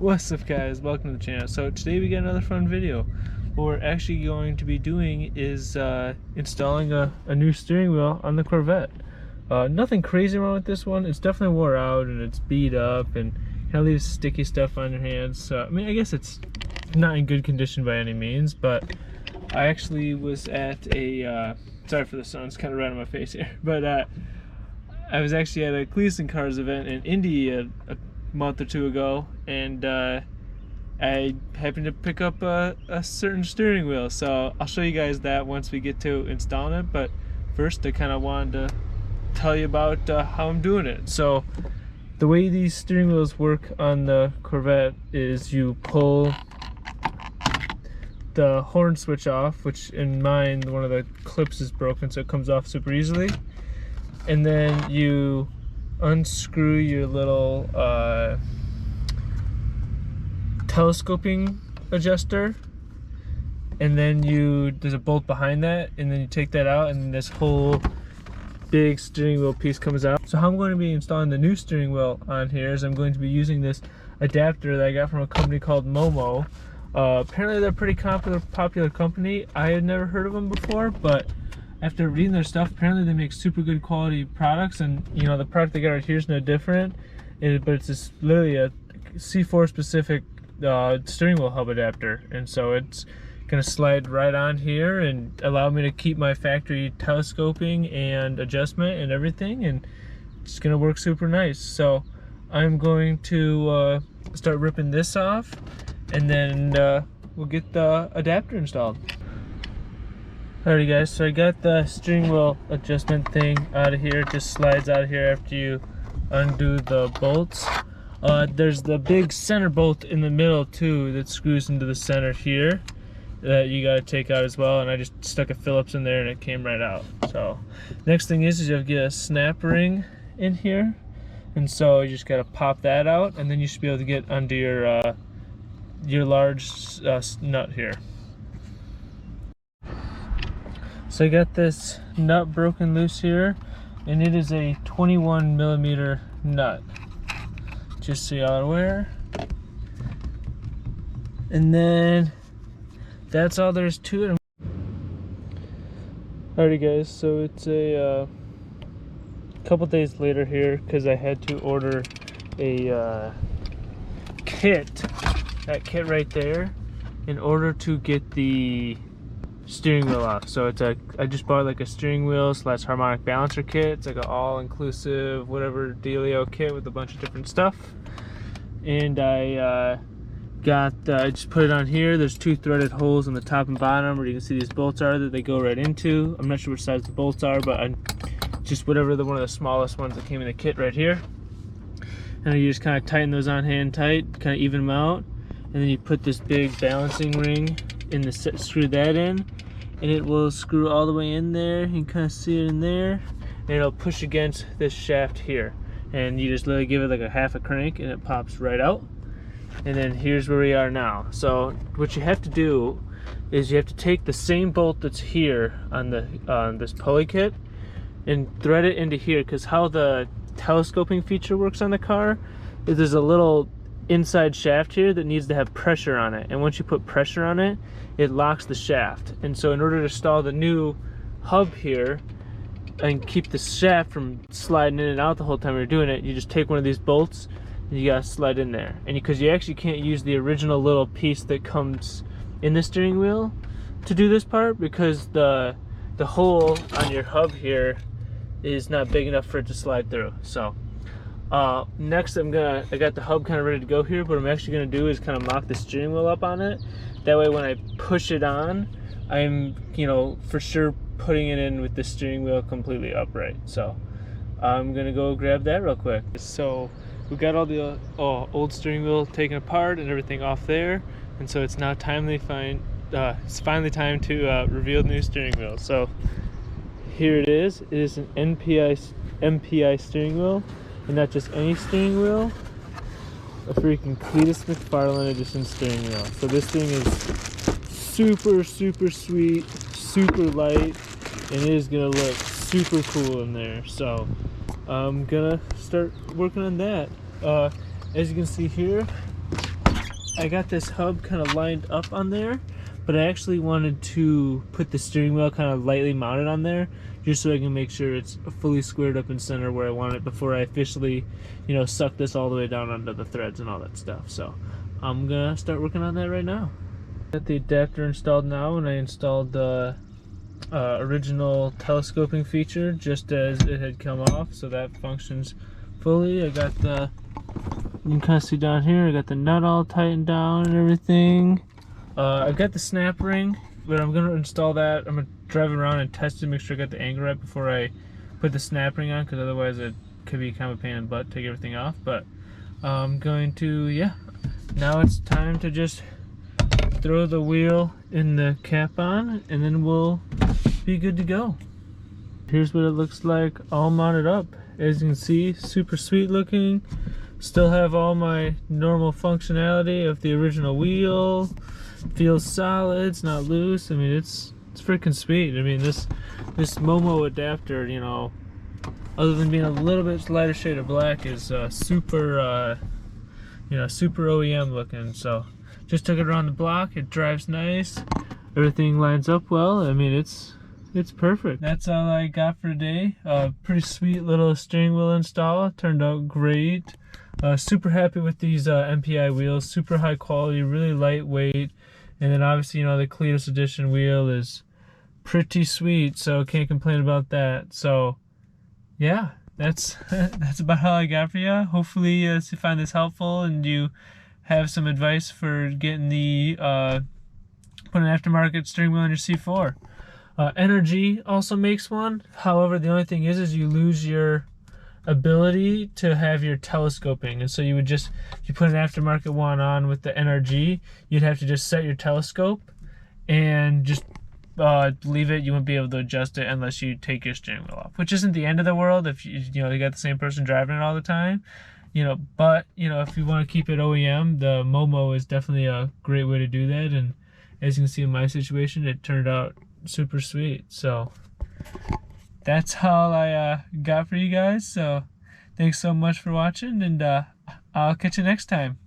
What's up, guys? Welcome to the channel. So today we got another fun video. What we're actually going to be doing is installing a new steering wheel on the Corvette. Nothing crazy wrong with this one. It's definitely wore out and it's beat up and kind of leaves sticky stuff on your hands. So I mean, I guess it's not in good condition by any means, but I actually was at a sorry for the sun, it's kind of right on my face here, but I was actually at a Cleetus Cars event in Indy a month or two ago, and I happened to pick up a certain steering wheel, so I'll show you guys that once we get to installing it. But first I kind of wanted to tell you about how I'm doing it. So the way these steering wheels work on the Corvette is you pull the horn switch off, which in mine one of the clips is broken, so it comes off super easily, and then you unscrew your little telescoping adjuster, and then there's a bolt behind that, and then you take that out and this whole big steering wheel piece comes out. So how I'm going to be installing the new steering wheel on here is I'm going to be using this adapter that I got from a company called Momo. Apparently they're a pretty popular company. I had never heard of them before, but after reading their stuff, apparently they make super good quality products, and you know, the product they got right here is no different. But it's just literally a C4 specific steering wheel hub adapter, and so it's gonna slide right on here and allow me to keep my factory telescoping and adjustment and everything, and it's gonna work super nice. So I'm going to start ripping this off, and then we'll get the adapter installed. Alrighty guys, so I got the steering wheel adjustment thing out of here. It just slides out of here after you undo the bolts. There's the big center bolt in the middle too that screws into the center here that you gotta take out as well, and I just stuck a Phillips in there and it came right out. So next thing is you have to get a snap ring in here, and so you just gotta pop that out, and then you should be able to get under your large nut here. So I got this nut broken loose here, and it is a 21mm nut, just so y'all are aware. And then that's all there is to it. Alrighty guys, so it's a couple days later here, because I had to order a kit, that kit right there, in order to get the steering wheel off. So it's I just bought like a steering wheel / harmonic balancer kit. It's like an all-inclusive whatever dealio kit with a bunch of different stuff, and I just put it on here. There's two threaded holes on the top and bottom where you can see these bolts are that they go right into. I'm not sure which size the bolts are, but I just whatever one of the smallest ones that came in the kit right here, and you just kind of tighten those on hand tight, kind of even them out, and then you put this big balancing ring in the set, screw that in, and it will screw all the way in there. You can kind of see it in there, and it'll push against this shaft here, and you just literally give it like a half a crank and it pops right out. And then here's where we are now. So what you have to do is you have to take the same bolt that's here on this pulley kit and thread it into here, because how the telescoping feature works on the car is there's a little inside shaft here that needs to have pressure on it, and once you put pressure on it, it locks the shaft. And so in order to install the new hub here and keep the shaft from sliding in and out the whole time you're doing it, you just take one of these bolts and you gotta slide in there. And because you actually can't use the original little piece that comes in the steering wheel to do this part, because the hole on your hub here is not big enough for it to slide through. So next I got the hub kind of ready to go here, but what I'm actually gonna do is kind of mock the steering wheel up on it. That way when I push it on, I'm, you know, for sure putting it in with the steering wheel completely upright. So I'm gonna go grab that real quick. So we got all the old steering wheel taken apart and everything off there, and so it's now it's finally time to reveal the new steering wheel. So here it is. It is an MPI steering wheel, and not just any steering wheel, a freaking Cleetus McFarland edition steering wheel. So this thing is super sweet, super light, and it is gonna look super cool in there. So I'm gonna start working on that. As you can see here, I got this hub kind of lined up on there, but I actually wanted to put the steering wheel kind of lightly mounted on there, just so I can make sure it's fully squared up in center where I want it before I officially, you know, suck this all the way down onto the threads and all that stuff. So I'm gonna start working on that right now. Got the adapter installed now, and I installed the original telescoping feature just as it had come off, so that functions fully. I got the, you can kind of see down here, I got the nut all tightened down and everything. I got the snap ring, but I'm going to install that. I'm going to drive around and test it, make sure I got the angle right before I put the snap ring on, because otherwise it could be kind of a pain in the butt to take everything off. But I'm going to, yeah, now it's time to just throw the wheel in the cap on, and then we'll be good to go. Here's what it looks like all mounted up. As you can see, super sweet looking. Still have all my normal functionality of the original wheel. Feels solid, it's not loose. I mean, it's freaking sweet. I mean, this Momo adapter, you know, other than being a little bit lighter shade of black, is super, you know, super OEM looking. So just took it around the block. It drives nice. Everything lines up well. I mean, it's perfect. That's all I got for today. Pretty sweet little steering wheel install. Turned out great. Super happy with these MPI wheels. Super high quality, really lightweight. And then obviously, you know, the Cleetus edition wheel is pretty sweet, so can't complain about that. So yeah, that's about all I got for you. Hopefully you find this helpful and you have some advice for getting the put an aftermarket steering wheel on your C4. Energy also makes one. However, the only thing is you lose your ability to have your telescoping, and so you would just, if you put an aftermarket one on with the NRG, you'd have to just set your telescope and just leave it. You won't be able to adjust it unless you take your steering wheel off, which isn't the end of the world if you know you got the same person driving it all the time, you know. But you know, if you want to keep it OEM, the Momo is definitely a great way to do that. And as you can see in my situation, it turned out super sweet. So that's all I got for you guys. So thanks so much for watching, and I'll catch you next time.